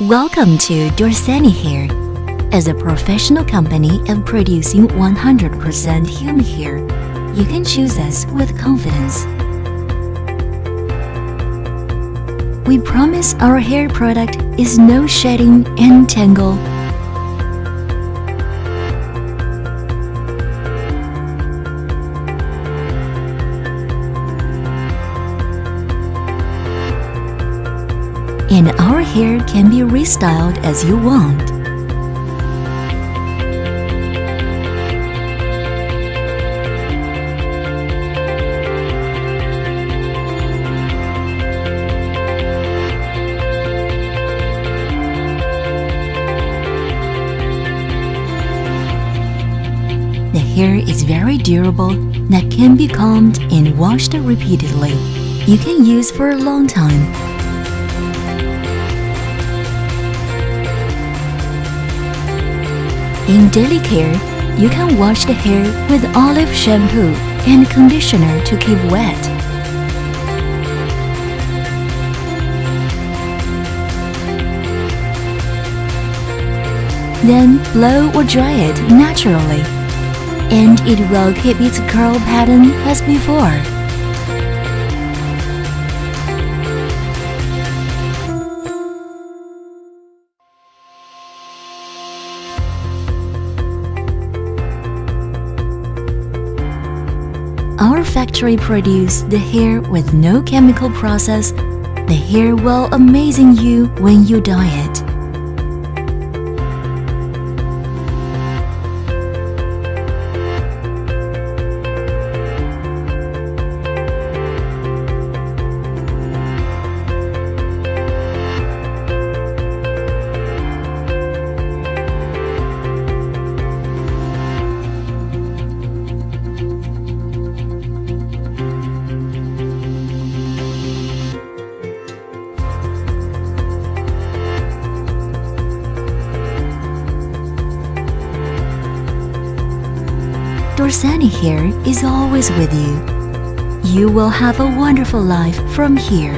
Welcome to Dorsanee Hair. As a professional company of producing 100% human hair, you can choose us with confidence. We promise our hair product is no shedding and tangle. And our hair can be restyled as you want. The hair is very durable that can be combed and washed repeatedly. You can use for a long time. In daily care, you can wash the hair with olive shampoo and conditioner to keep wet. Then blow or dry it naturally, and it will keep its curl pattern as before. Our factory produces the hair with no chemical process. The hair will amazing you when you dye it. Dorsanee Hair is always with you. You will have a wonderful life from here.